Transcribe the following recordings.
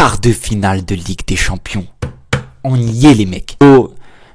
quart de finale de Ligue des Champions. On y est les mecs.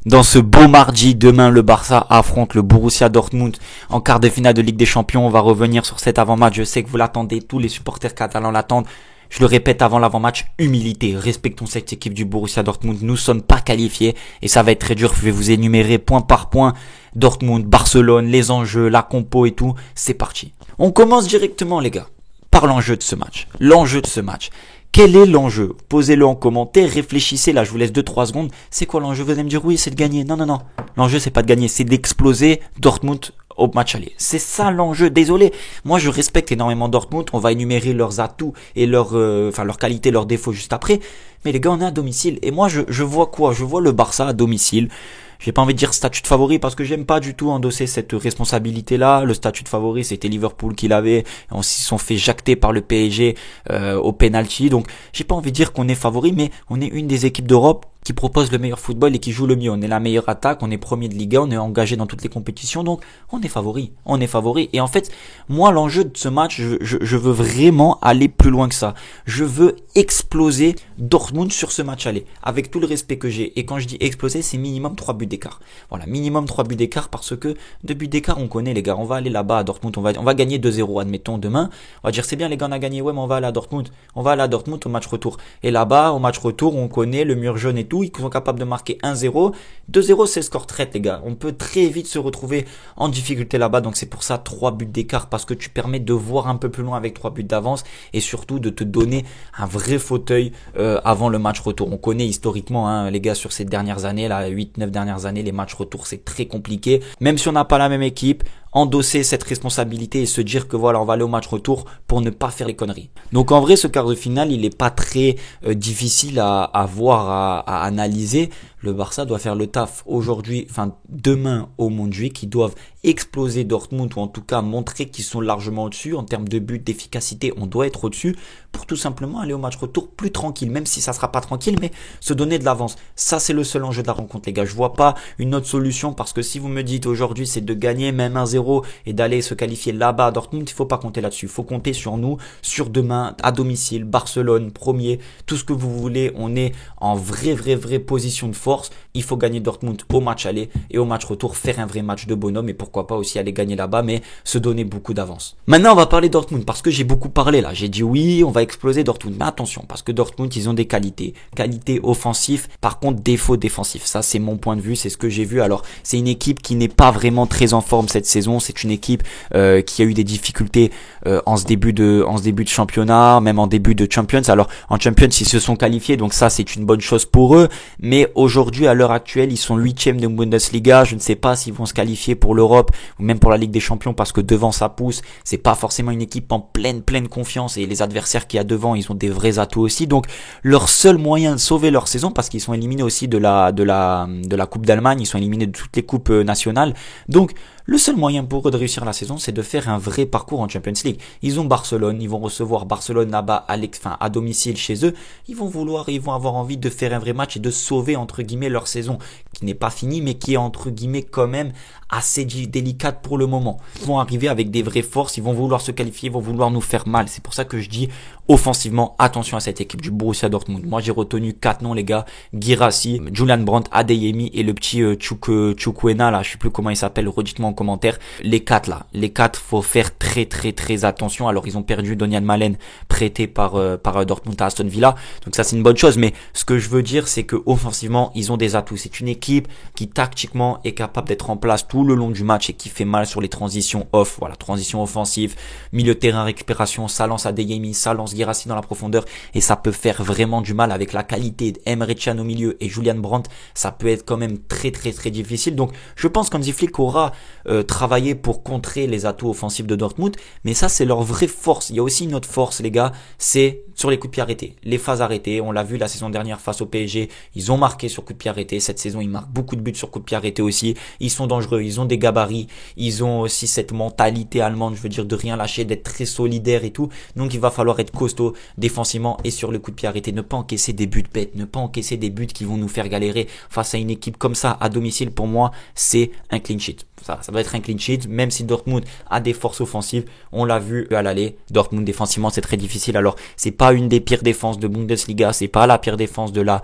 Dans ce beau mardi, demain le Barça affronte le Borussia Dortmund en quart de finale de Ligue des Champions. On va revenir sur cet avant-match. Je sais que vous l'attendez, tous les supporters catalans l'attendent. Je le répète avant l'avant-match, humilité, respectons cette équipe du Borussia Dortmund. Nous ne sommes pas qualifiés et ça va être très dur. Je vais vous énumérer point par point Dortmund, Barcelone, les enjeux, la compo et tout. C'est parti. On commence directement les gars par l'enjeu de ce match. L'enjeu de ce match. Quel est l'enjeu? Posez-le en commentaire, réfléchissez, là je vous laisse 2-3 secondes. C'est quoi l'enjeu? Vous allez me dire oui, c'est de gagner. Non. L'enjeu c'est pas de gagner, c'est d'exploser Dortmund au match aller. C'est ça l'enjeu. Désolé, moi je respecte énormément Dortmund, on va énumérer leurs atouts et leurs qualités, leurs défauts juste après. Mais les gars, on est à domicile et moi je vois quoi? Je vois le Barça à domicile. J'ai pas envie de dire statut de favori parce que j'aime pas du tout endosser cette responsabilité-là. Le statut de favori, c'était Liverpool qui l'avait. On s'y sont fait jacter par le PSG au penalty. Donc, j'ai pas envie de dire qu'on est favori, mais on est une des équipes d'Europe qui propose le meilleur football et qui joue le mieux. On est la meilleure attaque, on est premier de Liga, on est engagé dans toutes les compétitions, donc on est favori. Et en fait, moi, l'enjeu de ce match, je veux vraiment aller plus loin que ça. Je veux exploser Dortmund sur ce match aller, avec tout le respect que j'ai. Et quand je dis exploser, c'est minimum 3 buts d'écart. Voilà, minimum 3 buts d'écart parce que 2 buts d'écart, on connaît les gars. On va aller là-bas à Dortmund, on va gagner 2-0, admettons, demain. On va dire, c'est bien les gars, on a gagné, ouais, mais on va aller à Dortmund. On va aller à Dortmund au match retour. Et là-bas, au match retour, on connaît le mur jaune et tout. Ils sont capables de marquer 1-0. 2-0, c'est le score traite, les gars. On peut très vite se retrouver en difficulté là-bas. Donc, c'est pour ça 3 buts d'écart parce que tu permets de voir un peu plus loin avec 3 buts d'avance et surtout de te donner un vrai fauteuil avant le match retour. On connaît historiquement, hein, les gars, sur ces dernières années, là, 8-9 dernières années, les matchs retour, c'est très compliqué. Même si on n'a pas la même équipe, endosser cette responsabilité et se dire que voilà, on va aller au match retour pour ne pas faire les conneries. Donc en vrai, ce quart de finale, il est pas très difficile à voir, à analyser. Le Barça doit faire le taf aujourd'hui, demain au Montjuïc, qui doivent exploser Dortmund ou en tout cas montrer qu'ils sont largement au-dessus en termes de but, d'efficacité. On doit être au-dessus pour tout simplement aller au match retour plus tranquille, même si ça sera pas tranquille, mais se donner de l'avance. Ça, c'est le seul enjeu de la rencontre, les gars. Je vois pas une autre solution parce que si vous me dites aujourd'hui, c'est de gagner même 1-0 et d'aller se qualifier là-bas à Dortmund, il faut pas compter là-dessus. Il faut compter sur nous, sur demain, à domicile, Barcelone, premier, tout ce que vous voulez. On est en vraie position de force. Il faut gagner Dortmund au match aller et au match retour, faire un vrai match de bonhomme et pourquoi pas aussi aller gagner là-bas, mais se donner beaucoup d'avance. Maintenant, on va parler Dortmund parce que j'ai beaucoup parlé là. J'ai dit oui, on va exploser Dortmund. Mais attention, parce que Dortmund, ils ont des qualités. Qualités offensives, par contre, défauts défensifs. Ça, c'est mon point de vue, c'est ce que j'ai vu. Alors, c'est une équipe qui n'est pas vraiment très en forme cette saison. C'est une équipe qui a eu des difficultés en ce début de championnat, même en début de Champions. Alors, en Champions, ils se sont qualifiés, donc ça, c'est une bonne chose pour eux. Mais aujourd'hui, à l'heure actuelle, ils sont 8e de Bundesliga. Je ne sais pas s'ils vont se qualifier pour l'Europe ou même pour la Ligue des Champions parce que devant ça pousse. C'est pas forcément une équipe en pleine confiance et les adversaires qu'il y a devant, ils ont des vrais atouts aussi. Donc leur seul moyen de sauver leur saison, parce qu'ils sont éliminés aussi de la Coupe d'Allemagne, ils sont éliminés de toutes les coupes nationales. Donc le seul moyen pour eux de réussir la saison, c'est de faire un vrai parcours en Champions League. Ils ont Barcelone, ils vont recevoir Barcelone là-bas à domicile chez eux. Ils vont avoir envie de faire un vrai match et de sauver entre guillemets leur saison, qui n'est pas finie, mais qui est entre guillemets quand même assez délicate pour le moment. Ils vont arriver avec des vraies forces, ils vont vouloir se qualifier, ils vont vouloir nous faire mal. C'est pour ça que je dis offensivement, attention à cette équipe du Borussia Dortmund. Moi, j'ai retenu 4 noms, les gars. Guirassy, Julian Brandt, Adeyemi et le petit Chukwuemeka, là, je sais plus comment il s'appelle, redites-moi en commentaire. Les 4, faut faire très attention. Alors, ils ont perdu Donyell Malen, prêté par Dortmund à Aston Villa. Donc ça, c'est une bonne chose. Mais ce que je veux dire, c'est que offensivement, ils ont des atouts. C'est une équipe qui, tactiquement, est capable d'être en place tout le long du match et qui fait mal sur les transitions off. Voilà, transition offensive, milieu de terrain, récupération, ça lance Adeyemi, ça lance Guirassy dans la profondeur et ça peut faire vraiment du mal avec la qualité d'Emre Can au milieu et Julian Brandt. Ça peut être quand même très difficile. Donc, je pense qu'Hansi Flick aura travaillé pour contrer les atouts offensifs de Dortmund, mais ça, c'est leur vraie force. Il y a aussi une autre force, les gars, c'est sur les coups de pied arrêtés, les phases arrêtées. On l'a vu la saison dernière face au PSG, ils ont marqué sur coups de pied arrêtés. Cette saison, ils marquent beaucoup de buts sur coup de pied arrêté aussi. Ils sont dangereux, ils ont des gabarits, ils ont aussi cette mentalité allemande, je veux dire, de rien lâcher, d'être très solidaire et tout. Donc il va falloir être costaud défensivement et sur le coup de pied arrêté. Ne pas encaisser des buts bêtes, ne pas encaisser des buts qui vont nous faire galérer face à une équipe comme ça à domicile. Pour moi, c'est un clean sheet. Ça doit être un clean sheet, même si Dortmund a des forces offensives. On l'a vu à l'aller. Dortmund défensivement, c'est très difficile. Alors, c'est pas une des pires défenses de Bundesliga, c'est pas la pire défense de la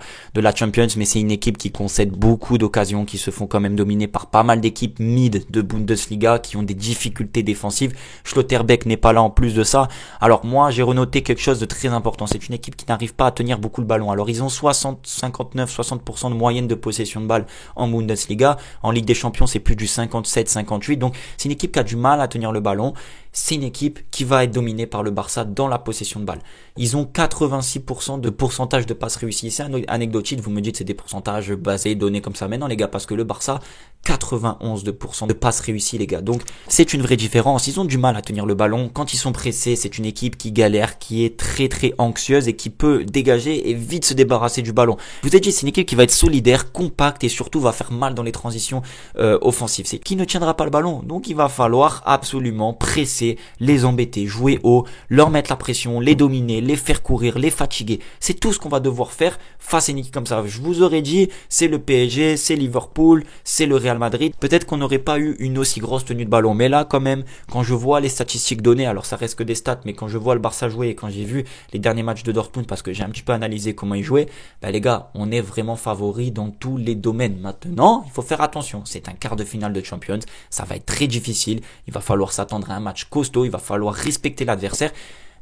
Champions, mais c'est une équipe qui concède beaucoup d'occasions, qui se font quand même dominer par pas mal d'équipes mid de Bundesliga, qui ont des difficultés défensives. Schlotterbeck n'est pas là en plus de ça. Alors, moi, j'ai renoté quelque chose de très important. C'est une équipe qui n'arrive pas à tenir beaucoup le ballon. Alors, ils ont 59-60% de moyenne de possession de balle en Bundesliga. En Ligue des Champions, c'est plus du 57-58. Donc, c'est une équipe qui a du mal à tenir le ballon. C'est une équipe qui va être dominée par le Barça dans la possession de balle. Ils ont 86% de pourcentage de passes réussies. C'est anecdotique, vous me dites c'est des pourcentages basés, donnés comme ça. Mais non les gars, parce que le Barça, 91% de passes réussies les gars. Donc c'est une vraie différence. Ils ont du mal à tenir le ballon. Quand ils sont pressés, c'est une équipe qui galère, qui est très très anxieuse et qui peut dégager et vite se débarrasser du ballon. Je vous ai dit, c'est une équipe qui va être solidaire, compacte et surtout va faire mal dans les transitions offensives. C'est qui ne tiendra pas le ballon. Donc il va falloir absolument presser, les embêter, jouer haut, leur mettre la pression, les dominer, les faire courir, les fatiguer. C'est tout ce qu'on va devoir faire face à une équipe comme ça. Je vous aurais dit, c'est le PSG, c'est Liverpool, c'est le Real Madrid. Peut-être qu'on n'aurait pas eu une aussi grosse tenue de ballon. Mais là, quand même, quand je vois les statistiques données, alors ça reste que des stats, mais quand je vois le Barça jouer et quand j'ai vu les derniers matchs de Dortmund, parce que j'ai un petit peu analysé comment ils jouaient, bah les gars, on est vraiment favoris dans tous les domaines. Maintenant, il faut faire attention. C'est un quart de finale de Champions. Ça va être très difficile. Il va falloir s'attendre à un match costaud, il va falloir respecter l'adversaire,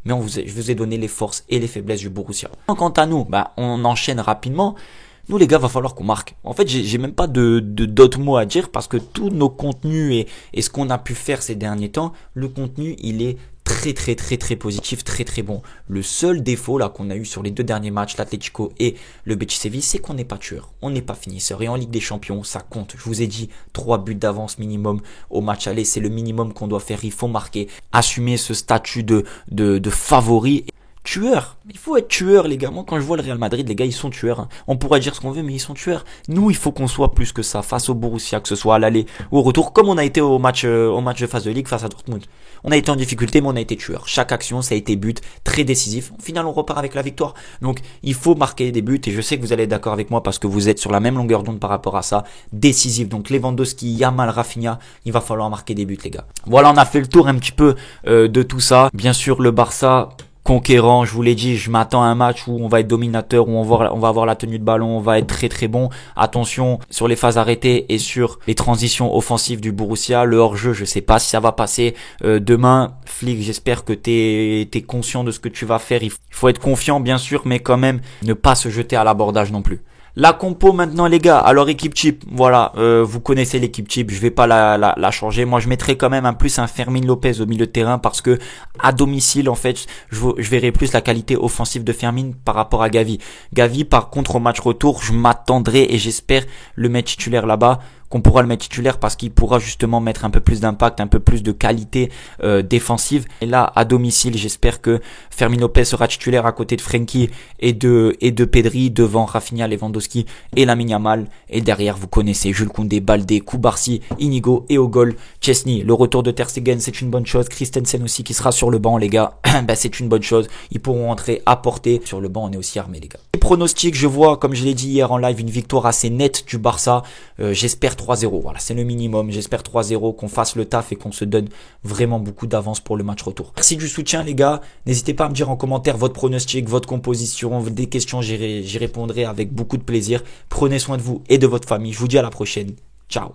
mais je vous ai donné les forces et les faiblesses du Borussia. Quant à nous, on enchaîne rapidement. Nous les gars, va falloir qu'on marque. En fait, j'ai même pas d'autres mots à dire parce que tous nos contenus et ce qu'on a pu faire ces derniers temps, le contenu, il est très positif, très bon. Le seul défaut là qu'on a eu sur les deux derniers matchs, l'Atlético et le Betis Séville, c'est qu'on n'est pas tueur, on n'est pas finisseur. Et en Ligue des Champions, ça compte. Je vous ai dit 3 buts d'avance minimum au match aller, c'est le minimum qu'on doit faire. Il faut marquer, assumer ce statut de favori. Tueur, il faut être tueur les gars. Moi quand je vois le Real Madrid, les gars ils sont tueurs. On pourrait dire ce qu'on veut mais ils sont tueurs. Nous il faut qu'on soit plus que ça face au Borussia, que ce soit à l'aller ou au retour, comme on a été au match de phase de Ligue face à Dortmund. On a été en difficulté mais on a été tueur. Chaque action ça a été but, très décisif. Au final on repart avec la victoire. Donc il faut marquer des buts et je sais que vous allez être d'accord avec moi parce que vous êtes sur la même longueur d'onde par rapport à ça. Décisif, donc Lewandowski, Yamal, Rafinha, il va falloir marquer des buts les gars. Voilà, on a fait le tour un petit peu de tout ça. Bien sûr le Barça conquérant, je vous l'ai dit, je m'attends à un match où on va être dominateur, où on va avoir la tenue de ballon, on va être très bon. Attention sur les phases arrêtées et sur les transitions offensives du Borussia. Le hors-jeu, je sais pas si ça va passer demain. Flick, j'espère que t'es conscient de ce que tu vas faire. Il faut être confiant bien sûr, mais quand même ne pas se jeter à l'abordage non plus. La compo maintenant les gars, alors équipe type, voilà, vous connaissez l'équipe type, je vais pas la changer. Moi je mettrai quand même un Fermin Lopez au milieu de terrain parce que à domicile en fait, je verrai plus la qualité offensive de Fermin par rapport à Gavi. Gavi par contre au match retour, je m'attendrai et j'espère le mettre titulaire là-bas. Qu'on pourra le mettre titulaire parce qu'il pourra justement mettre un peu plus d'impact, un peu plus de qualité défensive. Et là, à domicile, j'espère que Fermin Lopez sera titulaire à côté de Frenkie et de Pedri, devant Rafinha, Lewandowski et Lamine Yamal. Et derrière, vous connaissez Jules Koundé, Baldé, Koubarsi, Inigo et au goal, Chesney. Le retour de Ter Stegen, c'est une bonne chose. Christensen aussi qui sera sur le banc, les gars. C'est une bonne chose. Ils pourront entrer, apporter. Sur le banc, on est aussi armés, les gars. Les pronostics, je vois, comme je l'ai dit hier en live, une victoire assez nette du Barça. J'espère 3-0, voilà, c'est le minimum. J'espère 3-0, qu'on fasse le taf et qu'on se donne vraiment beaucoup d'avance pour le match retour. Merci du soutien les gars, n'hésitez pas à me dire en commentaire votre pronostic, votre composition, des questions, j'y répondrai avec beaucoup de plaisir. Prenez soin de vous et de votre famille, je vous dis à la prochaine, ciao.